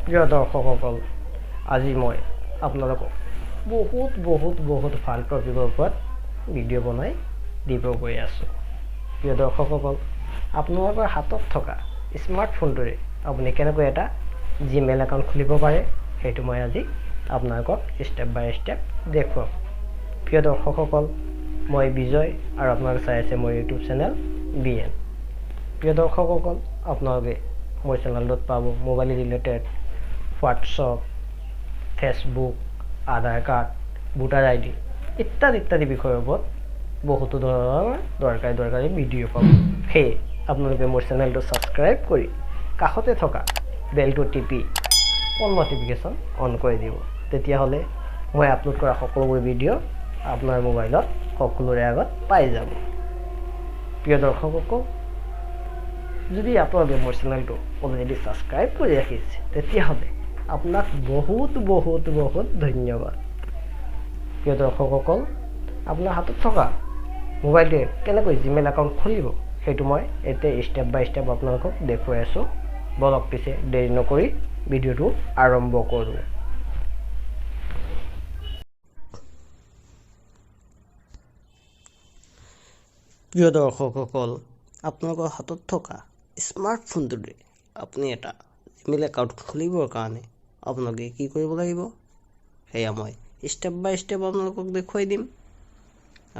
প্ৰিয় দৰ্শকসকল, আজি মই আপোনালোকক বহুত ভাল টপিকৰ ওপৰত ভিডিঅ' বনাই দিব গৈ আছোঁ। প্ৰিয় দৰ্শকসকল, আপোনালোকৰ হাতত থকা স্মাৰ্টফোনটোৰে আপুনি কেনেকৈ এটা জিমেইল একাউণ্ট খুলিব পাৰে সেইটো মই আজি আপোনালোকক ষ্টেপ বাই ষ্টেপ দেখুৱাম। প্ৰিয় দৰ্শকসকল, মই বিজয় আৰু আপোনালোকে চাই আছে মোৰ ইউটিউব চেনেল BN। প্ৰিয় দৰ্শকসকল, আপোনালোকে মোৰ চেনেলটোত পাব মোবাইল ৰিলেটেড হোৱাটছআপ, ফেচবুক, আধাৰ কাৰ্ড, ভোটাৰ ID ইত্যাদি বিষয়ৰ ওপৰত বহুতো ধৰণৰ দৰকাৰী ভিডিঅ' পাব। সেয়ে আপোনালোকে মোৰ চেনেলটো ছাবস্ক্ৰাইব কৰি কাষতে থকা বেলটো টিপি অল নটিফিকেশ্যন অন কৰি দিব। তেতিয়াহ'লে মই আপলোড কৰা সকলোবোৰ ভিডিঅ' আপোনাৰ মোবাইলত সকলোৰে আগত পাই যাব। প্ৰিয় দৰ্শকসকল, যদি আপোনালোকে মোৰ চেনেলটো অলৰেডি ছাবস্ক্ৰাইব কৰি ৰাখিছে তেতিয়াহ'লে আপোনাক বহুত ধন্যবাদ। প্ৰিয় দৰ্শকসকল, আপোনাৰ হাতত থকা মোবাইলটোৱে কেনেকৈ জিমেইল একাউণ্ট খুলিব সেইটো মই এতিয়া ষ্টেপ বাই ষ্টেপ আপোনালোকক দেখুৱাই আছোঁ। বলক পিছে দেৰি নকৰি ভিডিঅ'টো আৰম্ভ কৰোঁ। প্ৰিয় দৰ্শকসকল, আপোনালোকৰ হাতত থকা স্মাৰ্টফোনটোৰে আপুনি এটা জিমেইল একাউণ্ট খুলিবৰ কাৰণে আপোনালোকে কি কৰিব লাগিব সেয়া মই ষ্টেপ বাই ষ্টেপ আপোনালোকক দেখুৱাই দিম।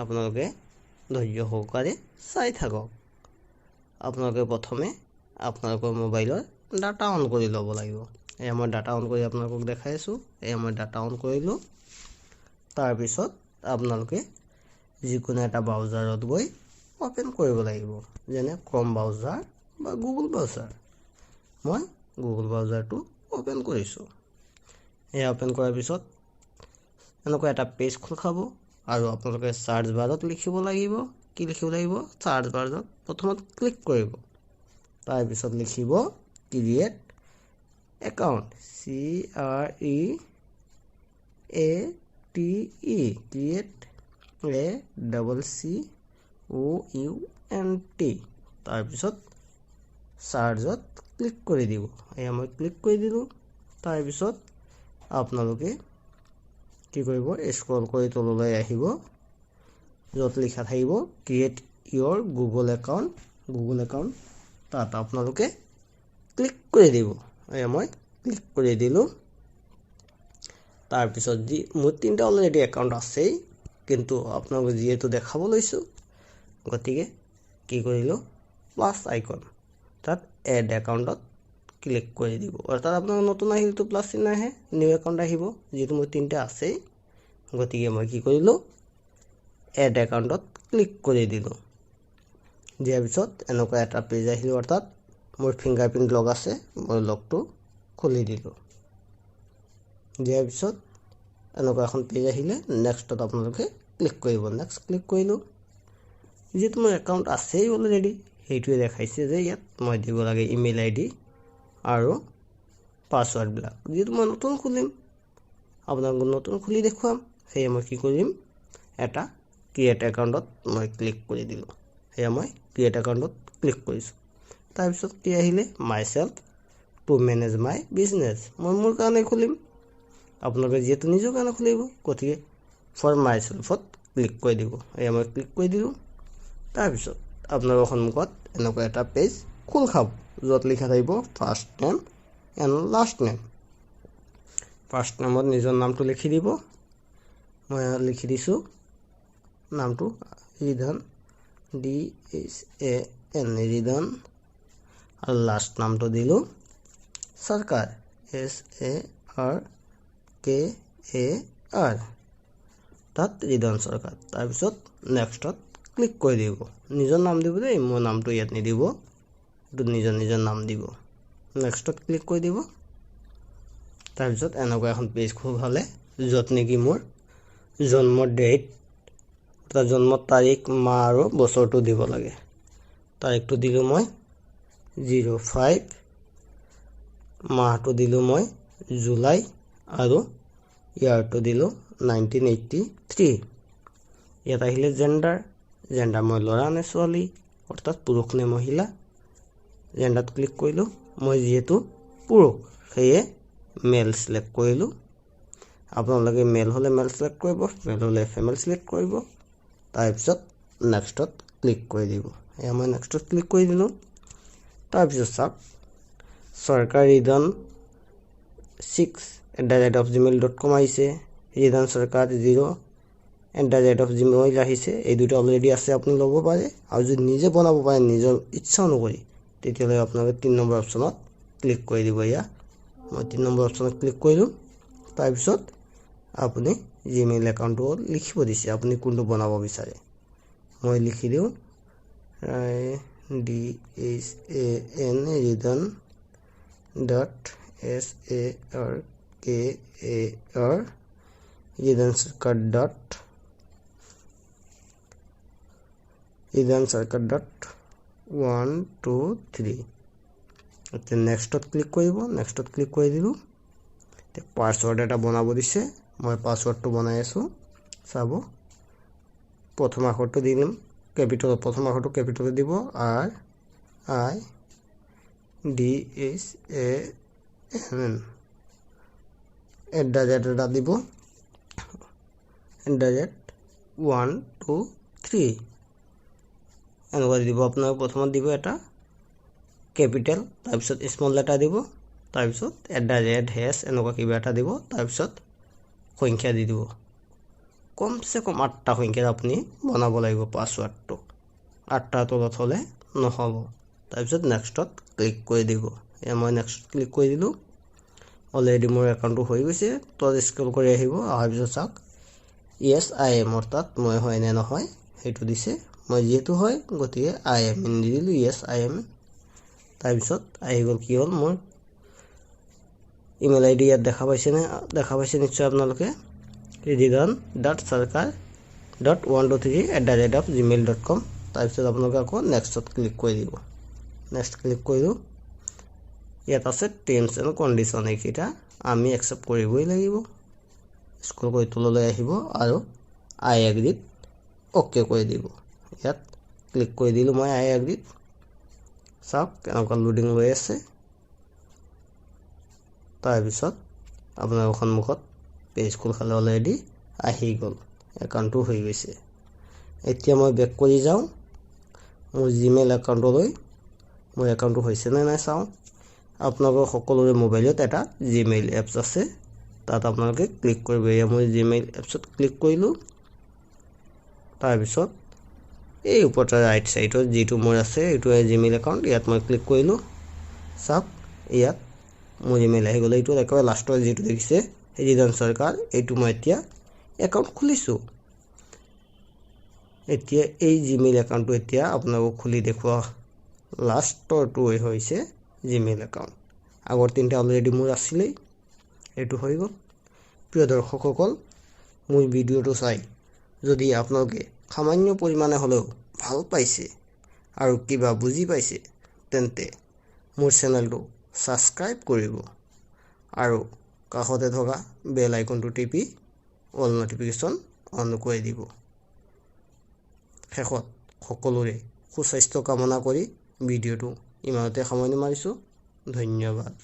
আপোনালোকে ধৈৰ্য সহকাৰে চাই থাকক। আপোনালোকে প্ৰথমে আপোনালোকৰ মোবাইলৰ ডাটা অন কৰি ল'ব লাগিব। এয়া মই ডাটা অন কৰি আপোনালোকক দেখাই আছোঁ। এয়া মই ডাটা অন কৰিলোঁ। তাৰপিছত আপোনালোকে যিকোনো এটা ব্ৰাউজাৰত গৈ অ'পেন কৰিব লাগিব, যেনে ক্ৰম ব্ৰাউজাৰ বা গুগল ব্ৰাউজাৰ। মই গুগল ব্ৰাউজাৰটো অ'পেন কৰিছোঁ। এয়া অ'পেন কৰাৰ পিছত এনেকুৱা এটা পেজ খোল খাব আৰু আপোনালোকে চাৰ্চ বাৰত লিখিব লাগিব। কি লিখিব লাগিব? চাৰ্চ বাৰত প্ৰথমত ক্লিক কৰিব। তাৰপিছত লিখিব create account, CREATE, create ACCOUNT। তাৰপিছত চাৰ্চত ক্লিক কৰি দিব। এয়া মই ক্লিক কৰি দিলোঁ। তাৰপিছত আপোনালোকে কি কৰিব? স্ক্ৰল কৰি তললৈ আহিব, য'ত লিখা থাকিব ক্ৰিয়েট ইয়ৰ গুগল একাউণ্ট। তাত আপোনালোকে ক্লিক কৰি দিব। এয়া মই ক্লিক কৰি দিলোঁ। তাৰপিছত মোৰ 3টা অলৰেডি একাউণ্ট আছেই, কিন্তু আপোনালোকে যিহেতু দেখাব লৈছোঁ গতিকে কি কৰিলোঁ, প্লাছ আইকন তাত এড একাউণ্টত ক্লিক কৰি দিব। অৰ্থাৎ আপোনালোকৰ নতুন আহিলেতো প্লাছ চিহ্ন আহে, নিউ একাউণ্ট আহিব। যিহেতু মোৰ 3টা আছেই গতিকে মই কি কৰিলোঁ, এড একাউণ্টত ক্লিক কৰি দিলোঁ। দিয়াৰ পিছত এনেকুৱা এটা পেজ আহিলোঁ, অৰ্থাৎ মোৰ ফিংগাৰপ্ৰিণ্ট লগ আছে, মই লগটো খুলি দিলোঁ। দিয়াৰ পিছত এনেকুৱা এখন পেজ আহিলে নেক্সটত আপোনালোকে ক্লিক কৰিব। নেক্সট ক্লিক কৰিলোঁ। যিহেতু মোৰ একাউণ্ট আছেই অলৰেডি, সেইটোৱে দেখাইছে যে ইয়াত মই দিব লাগে ইমেইল ID আৰু পাছৱাৰ্ডবিলাক। যিহেতু মই নতুন খুলিম, আপোনালোকক নতুন খুলি দেখুৱাম, সেয়ে মই কি কৰিম, এটা ক্ৰিয়েট একাউণ্টত মই ক্লিক কৰি দিলোঁ। সেয়া মই ক্ৰিয়েট একাউণ্টত ক্লিক কৰিছোঁ। তাৰপিছত কি আহিলে, মাই চেল্ফ টু মেনেজ মাই বিজনেছ। মই মোৰ কাৰণে খুলিম, আপোনালোকে যিহেতু নিজৰ কাৰণে খুলিব গতিকে ফৰ মাই চেল্ফত ক্লিক কৰি দিব। এয়া মই ক্লিক কৰি দিলোঁ। তাৰপিছত আপোনালোকৰ সন্মুখত এনেকুৱা এটা পেজ খোল খাব, য'ত লিখা থাকিব first name and last name. First নেমত নিজৰ নামটো লিখি দিব। মই লিখি দিছোঁ নামটো ৰিধান, DHAN ৰিধান, আৰু লাষ্ট নামটো দিলোঁ চৰকাৰ, SARKAR, তাত ৰিধান চৰকাৰ। তাৰপিছত নেক্সটত ক্লিক কৰি দিব। নিজৰ নাম দিব দেই, মোৰ নামটো ইয়াত নিদিব, নিজৰ নাম দিব। নেক্সটত ক্লিক কৰি দিব। তাৰপিছত এনেকুৱা এখন পেজ খোল খালে, য'ত নেকি মোৰ জন্মৰ ডেট, জন্মৰ তাৰিখ, মাহ আৰু বছৰটো দিব লাগে। তাৰিখটো দিলোঁ মই 05, মাহটো দিলোঁ মই জুলাই, আৰু ইয়াৰটো দিলোঁ 1983। ইয়াত আহিলে জেণ্ডাৰ মই ল'ৰা নে ছোৱালী, অৰ্থাৎ পুৰুষ নে মহিলা। জেণ্ডাৰত ক্লিক কৰিলোঁ। মই যিহেতু পুৰুষ সেয়ে মেল সিলেক্ট কৰিলোঁ আপোনালোকে মেল হ'লে মেল সিলেক্ট কৰিব ফিমেল হ'লে ফিমেল সিলেক্ট কৰিব তাৰপিছত নেক্সটত ক্লিক কৰি দিব এয়া মই নেক্সটত ক্লিক কৰি দিলোঁ তাৰপিছত চাওক চৰকাৰ ৰিটাৰ্ণ 6@gmail.com আহিছে ৰিটাৰ্ণ চৰকাৰ 0@gmail আহিছে এই দুটা অলৰেডি আছে আপুনি ল'ব পাৰে আৰু যদি নিজে বনাব পাৰে নিজৰ ইচ্ছা অনুসৰি তেতিয়াহ'লে আপোনালোকে 3 নম্বৰ অপশ্যনত ক্লিক কৰি দিব এয়া মই 3 নম্বৰ অপশ্যনত ক্লিক কৰিলোঁ তাৰপিছত আপুনি জিমেইল একাউণ্টটো লিখিব দিছে আপুনি কোনটো বনাব বিচাৰে মই লিখি দিওঁ ridansarkar.123 এতিয়া নেক্সটত ক্লিক কৰিব নেক্সটত ক্লিক কৰি দিলোঁ পাছৱৰ্ড এটা বনাব দিছে মই পাছৱৰ্ডটো বনাই আছোঁ চাব প্ৰথম আখৰটো দিম ক্যাপিটাল প্ৰথম আখৰটো ক্যাপিটালে দিব RIDSAN এটা দিব @123 এনেকুৱা দিব আপোনাক প্ৰথমত দিব এটা ক্যাপিটাল তাৰপিছত স্মল লেটাৰ দিব তাৰপিছত @ এনেকুৱা কিবা এটা দিব তাৰপিছত সংখ্যা দি দিব কমসে কম 8টা সংখ্যা আপুনি বনাব লাগিব পাছৱৰ্ডটো 8টাৰ তলত হ'লে নহ'ব তাৰপিছত নেক্সটত ক্লিক কৰি দিব এয়া মই নেক্সট ক্লিক কৰি দিলোঁ অলৰেডি মোৰ একাউণ্টটো হৈ গৈছে তলত স্ক্ৰল কৰি আহিব অহাৰ পিছত চাওক yes I am অৰ্থাৎ মই হয় নে নহয় সেইটো দিছে মই যেহেতু হয় গতিকে I am দি দিলোঁ yes I am তাৰপিছত আহি গ'ল কি হ'ল মোৰ ইমেইল আইডি ইয়াত দেখা পাইছে নিশ্চয় আপোনালোকে ridan.sarkar.123@gmail.com তাৰপিছত আপোনালোকে আকৌ নেক্সটত ক্লিক কৰি দিব নেক্সট ক্লিক কৰিলোঁ ইয়াত আছে টাৰ্মছ এণ্ড কণ্ডিশ্যন এইকেইটা আমি একচেপ্ট কৰিবই লাগিব স্ক্ৰল কৰি তললৈ আহিব আৰু আই এগ্ৰীত অ'কে কৰি দিব ইয়াত ক্লিক কৰি দিলোঁ মই আই এগ্ৰীত চাওক কেনেকুৱা লোডিং লৈ আছে তাৰপিছত আপোনাৰ সন্মুখত পেজ খোল খালে অলৰেডি আহি গ'ল একাউণ্টটো হৈ গৈছে এতিয়া মই বেক কৰি যাওঁ মোৰ জিমেইল একাউণ্টলৈ মোৰ একাউণ্টটো হৈছে নে নাই চাওঁ আপোনালোকৰ সকলোৰে মোবাইলত এটা জিমেইল এপছ আছে তাত আপোনালোকে ক্লিক কৰিব এয়া মই জিমেইল এপছত ক্লিক কৰিলোঁ তাৰপিছত এই ওপৰতে ৰাইট সাইডত যেটো মোৰ আছে এইটো জিমেইল একাউণ্ট ইয়াত মই ক্লিক কৰিলোঁ চাওক ইয়াত মোৰ ইমেইল আহি গ'ল এইটো একেবাৰে লাষ্টৰ যেটো দেখিছে ৰিদান সৰকাৰ এইটো মই এতিয়া একাউণ্ট খুলিছোঁ এতিয়া এই জিমেইল একাউণ্টটো এতিয়া আপোনালোকক খুলি দেখুৱা লাষ্টৰটো হৈছে জিমেইল একাউণ্ট আগৰ তিনটা অলৰেডি মোৰ আছিলেই এইটো হৈ গ'ল প্ৰিয় দৰ্শকসকল মোৰ ভিডিঅ'টো চাই যদি আপোনালোকে সামান্য পৰিমাণে হ'লেও ভাল পাইছে আৰু কিবা বুজি পাইছে তেন্তে মোৰ চেনেলটো সাবস্ক্ৰাইব কৰিব আৰু কাষতে থকা বেল আইকনটো টিপি অল নটিফিকেশ্যন অন কৰি দিব শেষত সকলোৰে সুস্বাস্থ্য কামনা কৰি ভিডিঅ'টো ইমানতে সামৰণি মাৰিছোঁ ধন্যবাদ